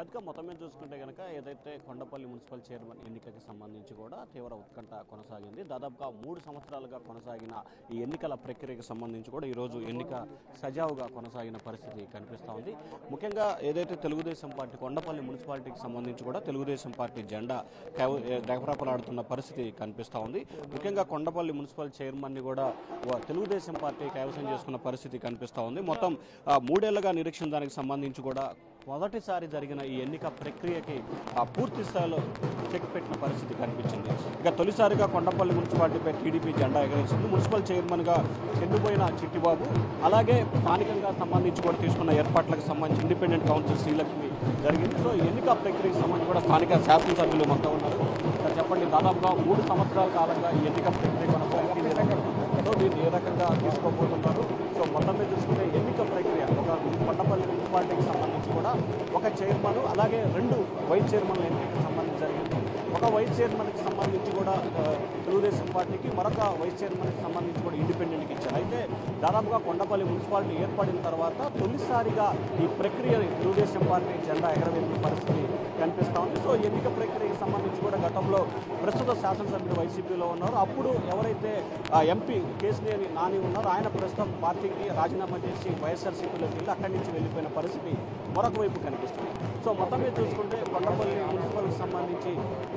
అదిగా మొత్తం మీద చూసుకుంటే కనుక ఏదైతే కొండపల్లి మున్సిపల్ చైర్మన్ ఎన్నికకి సంబంధించి కూడా తీవ్ర ఉత్కంఠ కొనసాగింది. దాదాపుగా 3 సంవత్సరాలుగా కొనసాగిన ఈ ఎన్నికల ప్రక్రియకి సంబంధించి కూడా ఈరోజు ఎన్నిక సజావుగా కొనసాగిన పరిస్థితి కనిపిస్తూ ఉంది. ముఖ్యంగా ఏదైతే తెలుగుదేశం పార్టీ కొండపల్లి మున్సిపాలిటీకి సంబంధించి కూడా తెలుగుదేశం పార్టీ జెండా రెపరెపలాడుతున్న పరిస్థితి కనిపిస్తూ ఉంది. ముఖ్యంగా కొండపల్లి మున్సిపల్ చైర్మన్ని కూడా తెలుగుదేశం పార్టీ కైవసం చేసుకున్న పరిస్థితి కనిపిస్తూ ఉంది. మొత్తం 3 ఏళ్లుగా నిరీక్షణ దానికి సంబంధించి కూడా మొదటిసారి జరిగిన ఈ ఎన్నిక ప్రక్రియకి పూర్తి స్థాయిలో చెక్ పెట్టిన పరిస్థితి కనిపించింది. ఇక తొలిసారిగా కొండపల్లి మున్సిపాలిటీపై టీడీపీ జెండా ఎగరేసింది. మున్సిపల్ చైర్మన్గా చెందిపోయిన చిట్టిబాబు, అలాగే స్థానికంగా సంబంధించి కూడా తీసుకున్న ఏర్పాట్లకు సంబంధించి ఇండిపెండెంట్ కౌన్సిల్ శ్రీలక్ష్మి జరిగింది. సో ఎన్నిక ప్రక్రియకు సంబంధించి కూడా స్థానిక శాసనసభ్యులు మొత్తం ఉన్నారు. చెప్పండి, దాదాపుగా 3 సంవత్సరాల కాలంగా ఈ ఎన్నిక ప్రక్రియ కొనసాగింది. సో దీన్ని ఏ రకంగా తీసుకోబోతున్నారు? సో మొత్తం మీద చూసుకుంటే ఎన్నిక ప్రక్రియ ఒక కొండపల్లి మున్సిపాలిటీకి సంబంధించి కూడా ఒక చైర్మన్ అలాగే 2 వైస్ చైర్మన్ల ఎన్నికకి సంబంధించి జరిగింది. ఒక వైస్ చైర్మన్కి సంబంధించి కూడా తెలుగుదేశం పార్టీకి, మరొక వైస్ చైర్మన్కి సంబంధించి కూడా ఇండిపెండెంట్కి ఇచ్చారు. అయితే దాదాపుగా కొండపల్లి మున్సిపాలిటీ ఏర్పడిన తర్వాత తొలిసారిగా ఈ ప్రక్రియని తెలుగుదేశం పార్టీ జెండా ఎగరవేసిన పరిస్థితి కనిపిస్తూ ఉంది. సో ఎన్నిక ప్రక్రియకి సంబంధించి కూడా గతంలో ప్రస్తుత శాసనసభ్యులు వైసీపీలో ఉన్నారు. అప్పుడు ఎవరైతే ఎంపీ కేసినేని నాని ఉన్నారో ఆయన ప్రస్తుతం పార్టీకి రాజీనామా చేసి వైఎస్ఆర్సీపీలోకి వెళ్ళి అక్కడి నుంచి వెళ్ళిపోయిన పరిస్థితి మరొక వైపు కనిపిస్తుంది. సో మొత్తం మీద చూసుకుంటే కొండపల్లి మున్సిపల్కి సంబంధించి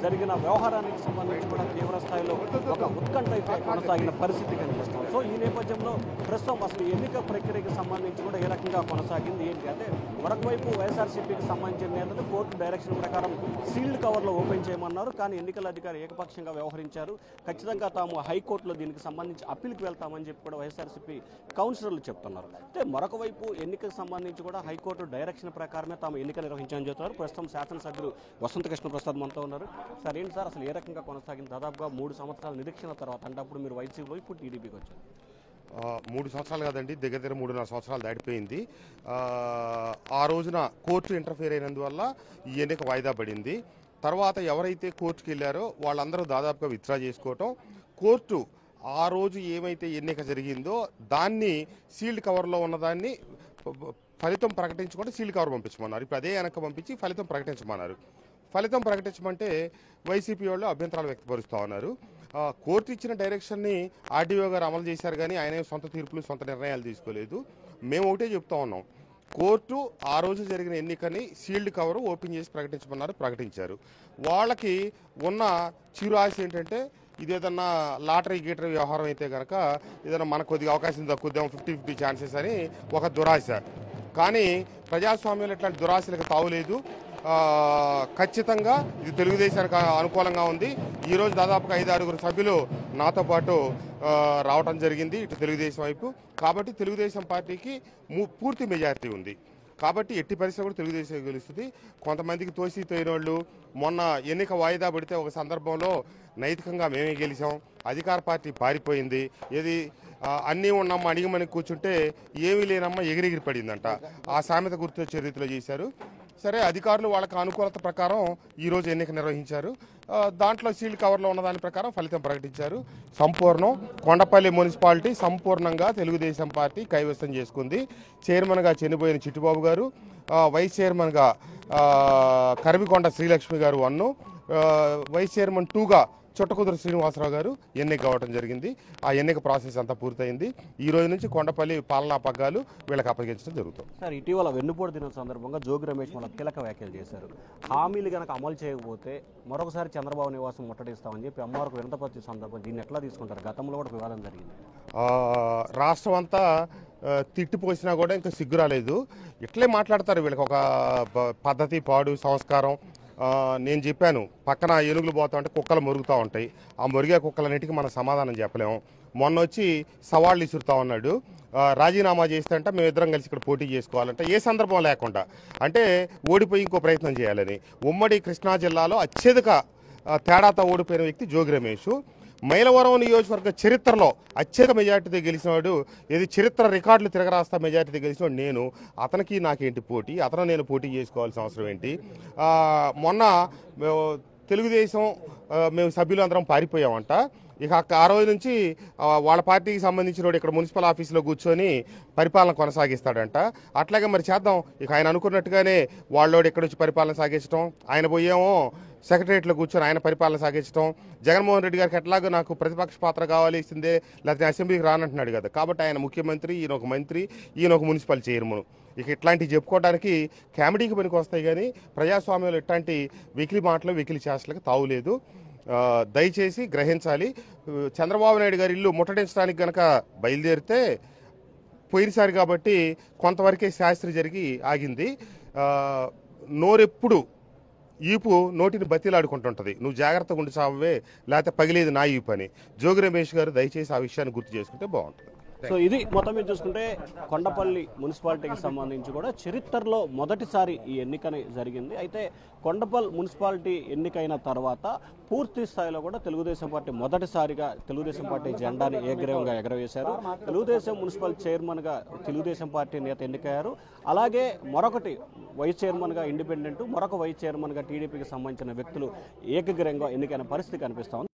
జరిగిన వ్యవహారానికి సంబంధించి కూడా తీవ్ర స్థాయిలో ఒక ఉత్కంఠ అయితే కొనసాగిన పరిస్థితి కనిపిస్తుంది. సో ఈ నేపథ్యంలో ప్రస్తుతం అసలు ఎన్నిక ప్రక్రియకి సంబంధించి కూడా ఏ రకంగా కొనసాగింది ఏంటి అంటే, మరొక వైపు వైఎస్ఆర్సీపీకి సంబంధించిన నేతలు కోర్టు డైరెక్షన్ ప్రకారం సీల్డ్ కవర్లో ఓపెన్ చేయమన్నారు. కానీ ఎన్నికల అధికారి ఏకపక్షంగా వ్యవహరించారు. ఖచ్చితంగా తాము హైకోర్టులో దీనికి సంబంధించి అప్పీల్కి వెళ్తామని చెప్పి కూడా వైఎస్ఆర్సీపీ కౌన్సిలర్లు చెప్తున్నారు. అయితే మరొక వైపు ఎన్నికకు సంబంధించి కూడా హైకోర్టు డైరెక్షన్ ప్రకారమే తాము ఎన్నిక నిర్వహించామని చెప్తున్నారు. ప్రస్తుతం శాసనసభ్యులు వసంత కృష్ణ ప్రసాద్ మనతో ఉన్నారు. సార్ ఏంటి సార్ అసలు ఏ రకంగా కొనసాగింది? దాదాపుగా 3 సంవత్సరాల నిరీక్షణ తర్వాత అంటే అప్పుడు మీరు వైసీపీలో ఇప్పుడు టీడీపీకి వచ్చారు. 3 సంవత్సరాలు కాదండి, దగ్గర 3.5 సంవత్సరాలు దాటిపోయింది. ఆ రోజున కోర్టు ఇంటర్ఫియర్ అయినందువల్ల ఈ ఎన్నిక వాయిదా పడింది. తర్వాత ఎవరైతే కోర్టుకి వెళ్ళారో వాళ్ళందరూ దాదాపుగా విత్డ్రా చేసుకోవటం, కోర్టు ఆ రోజు ఏమైతే ఎన్నిక జరిగిందో దాన్ని సీల్డ్ కవర్లో ఉన్నదాన్ని ఫలితం ప్రకటించకుండా సీల్డ్ కవర్ పంపించమన్నారు. ఇప్పుడు అదే వెనక పంపించి ఫలితం ప్రకటించమన్నారు. ఫలితం ప్రకటించమంటే వైసీపీ వాళ్ళు అభ్యంతరాలు వ్యక్తపరుస్తూ ఉన్నారు. కోర్టు ఇచ్చిన డైరెక్షన్ని ఆర్డీఓ గారు అమలు చేశారు, కానీ ఆయన సొంత తీర్పులు సొంత నిర్ణయాలు తీసుకోలేదు. మేము ఒకటే చెప్తా ఉన్నాం, కోర్టు ఆ రోజు జరిగిన ఎన్నికని సీల్డ్ కవర్ ఓపెన్ చేసి ప్రకటించమన్నారు, ప్రకటించారు. వాళ్ళకి ఉన్న చిరు ఆశ ఏంటంటే ఇదేదన్నా లాటరీ గీటరీ వ్యవహారం అయితే కనుక ఏదైనా మనకు కొద్దిగా అవకాశం తక్కువద్దాం, 50-50 ఛాన్సెస్ అని ఒక దురాశ. కానీ ప్రజాస్వామ్యంలో ఇట్లాంటి దురాశలకు తావులేదు. ఖచ్చితంగా ఇది తెలుగుదేశానికి అనుకూలంగా ఉంది. ఈరోజు దాదాపుగా 5-6 సభ్యులు నాతో పాటు రావటం జరిగింది ఇటు తెలుగుదేశం వైపు. కాబట్టి తెలుగుదేశం పార్టీకి పూర్తి మెజారిటీ ఉంది. కాబట్టి ఎట్టి పరిస్థితుల్లో కూడా తెలుగుదేశం గెలుస్తుంది. కొంతమందికి తోసి తోయినోళ్ళు మొన్న ఎన్నిక వాయిదా పడితే ఒక సందర్భంలో నైతికంగా మేమే గెలిచాం, అధికార పార్టీ పారిపోయింది, ఏది అన్నీ ఉన్నమ్మ అడిగమని కూర్చుంటే ఏమీ లేనమ్మ ఎగిరెగిరి పడిందంట. ఆ సామెత గుర్తొచ్చే రీతిలో చేశారు. సరే, అధికారులు వాళ్ళకి అనుకూలత ప్రకారం ఈరోజు ఎన్నిక నిర్వహించారు. దాంట్లో సీల్డ్ కవర్లో ఉన్న దాని ప్రకారం ఫలితం ప్రకటించారు. సంపూర్ణం కొండపల్లి మున్సిపాలిటీ సంపూర్ణంగా తెలుగుదేశం పార్టీ కైవసం చేసుకుంది. చైర్మన్గా చనిపోయిన చిట్టిబాబు గారు, వైస్ చైర్మన్గా కరివికొండ శ్రీలక్ష్మి గారు 1, వైస్ చైర్మన్ 2గా చుట్టకుదురు శ్రీనివాసరావు గారు ఎన్నిక కావడం జరిగింది. ఆ ఎన్నిక ప్రాసెస్ అంతా పూర్తయింది. ఈ రోజు నుంచి కొండపల్లి పాలనా పగ్గాలు వీళ్ళకి అప్పగించడం జరుగుతుంది. సార్, ఇటీవల వెన్నుపోటు దినం సందర్భంగా జోగి రమేష్ మన కీలక వ్యాఖ్యలు చేశారు. హామీలు కనుక అమలు చేయకపోతే మరొకసారి చంద్రబాబు నివాసం ముట్టడిస్తామని చెప్పి అమ్మవారికి వినతపరిచిన సందర్భం దీన్ని ఎట్లా తీసుకుంటారు? గతంలో కూడా వివాదం జరిగింది. రాష్ట్రం అంతా తిట్టిపోసినా కూడా ఇంకా సిగ్గు రాలేదు. ఇట్లే మాట్లాడతారు. వీళ్ళకి ఒక పద్ధతి, పాడు, సంస్కారం. నేను చెప్పాను, పక్కన ఏనుగులు పోతా ఉంటే కుక్కలు మురుగుతూ ఉంటాయి. ఆ మురిగే కుక్కలన్నిటికీ మనం సమాధానం చెప్పలేము. మొన్న వచ్చి సవాళ్ళు ఇసురుతా ఉన్నాడు. రాజీనామా చేస్తే అంటే మేమిద్దరం కలిసి ఇక్కడ పోటీ చేసుకోవాలంటే ఏ సందర్భం లేకుండా, అంటే ఓడిపోయి ఇంకో ప్రయత్నం చేయాలని. ఉమ్మడి కృష్ణా జిల్లాలో అత్యధిక తేడాతో ఓడిపోయిన వ్యక్తి జోగి రమేష్. మైలవరం నియోజకవర్గ చరిత్రలో అత్యధిక మెజార్టీతో గెలిచినవాడు, ఏది చరిత్ర రికార్డులు తిరగరాస్తా మెజార్టీతో గెలిచినవాడు నేను. అతనికి నాకేంటి పోటీ? అతను నేను పోటీ చేసుకోవాల్సిన అవసరం ఏంటి? మొన్న తెలుగుదేశం మేము సభ్యులందరం పారిపోయామంట. ఇక ఆ రోజు నుంచి వాళ్ళ పార్టీకి సంబంధించిన వాడు ఇక్కడ మున్సిపల్ ఆఫీసులో కూర్చొని పరిపాలన కొనసాగిస్తాడంట. అట్లాగే మరి చేద్దాం. ఇక ఆయన అనుకున్నట్టుగానే వాళ్ళోడు ఇక్కడ వచ్చి పరిపాలన సాగించడం, ఆయన పోయేమో సెక్రటరియట్లో కూర్చొని ఆయన పరిపాలన సాగించడం. జగన్మోహన్ రెడ్డి గారికి ఎట్లాగో నాకు ప్రతిపక్ష పాత్ర కావాల్సిందే, లేకపోతే అసెంబ్లీకి రానంటున్నాడు కదా, కాబట్టి ఆయన ముఖ్యమంత్రి, ఈయన ఒక మంత్రి, ఈయన ఒక మున్సిపల్ చైర్మన్. ఇక ఇట్లాంటివి చెప్పుకోవడానికి కామెడీకి పనికి వస్తాయి, కానీ ప్రజాస్వామ్యంలో ఇట్లాంటి వెకిలి మాటలు వెకిలి చేష్టలకు తావులేదు. దయచేసి గ్రహించాలి. చంద్రబాబు నాయుడు గారి ఇల్లు ముట్టడించడానికి గనక బయలుదేరితే పోయినసారి కాబట్టి కొంతవరకే శాస్త్రి జరిగి ఆగింది. నోరెప్పుడు ఈపు నోటిని బతిలాడుకుంటుంటుంది. నువ్వు జాగ్రత్తగా ఉండి చావే, లేకపోతే పగిలేది నా ఈపు అని. జోగి రమేష్ గారు దయచేసి ఆ విషయాన్ని గుర్తు చేసుకుంటే బాగుంటుంది. సో ఇది మొత్తం మీద చూసుకుంటే కొండపల్లి మున్సిపాలిటీకి సంబంధించి కూడా చరిత్రలో మొదటిసారి ఈ ఎన్నికని జరిగింది. అయితే కొండపల్లి మున్సిపాలిటీ ఎన్నికైన తర్వాత పూర్తి స్థాయిలో కూడా తెలుగుదేశం పార్టీ మొదటిసారిగా తెలుగుదేశం పార్టీ జెండాని ఏకగ్రీవంగా ఎగరవేశారు. తెలుగుదేశం మున్సిపల్ చైర్మన్గా తెలుగుదేశం పార్టీ నేత ఎన్నికయ్యారు. అలాగే మరొకటి వైస్ చైర్మన్గా ఇండిపెండెంట్, మరొక వైస్ చైర్మన్గా టీడీపీకి సంబంధించిన వ్యక్తులు ఏకగ్రీవంగా ఎన్నికైన పరిస్థితి కనిపిస్తోంది.